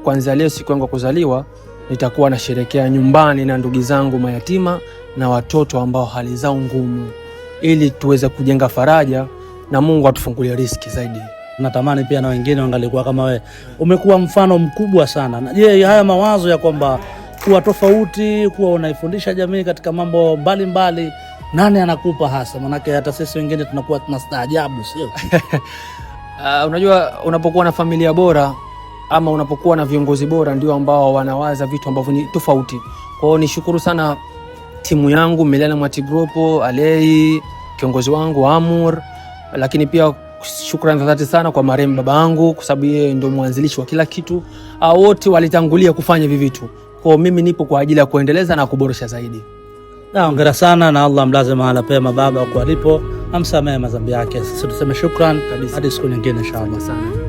Kwanza leo siku yangu ya kuzaliwa nitakuwa nasherehekea nyumbani na ndugu zangu mayatima na watoto ambao hali zao ngumu, ili tuweze kujenga faraja na Mungu atufungulie riziki zaidi. Natamani pia na wengine wangalikuwa kama wewe. Umekuwa mfano mkubwa sana. Je, haya mawazo ya kwamba kuwa tofauti, kuwa unaifundisha jamii katika mambo mbalimbali, nani anakupa hasa? Manake hata sisi wengine tunakuwa tunastaajabu, sio? Unajua, unapokuwa na familia bora ama unapokuwa na viongozi bora ndio ambao wanawaza vitu ambavyo ni tofauti. Kwa hiyo nishukuru sana timu yangu Milele Mwati Group, Alei, kiongozi wangu Amur, lakini pia shukrani za dhati sana kwa marehemu baba yangu kwa sababu yeye ndio mwanzilishi wa kila kitu. Wote walitangulia kufanya hivi vitu. Kwa hiyo mimi nipo kwa ajili ya kuendeleza na kuboresha zaidi. Hongera sana na Allah mlaze mahala pema baba kwa alipo, amsamehe madhambi yake. Sisi tuseme shukrani hadi siku nyingine inshallah sana.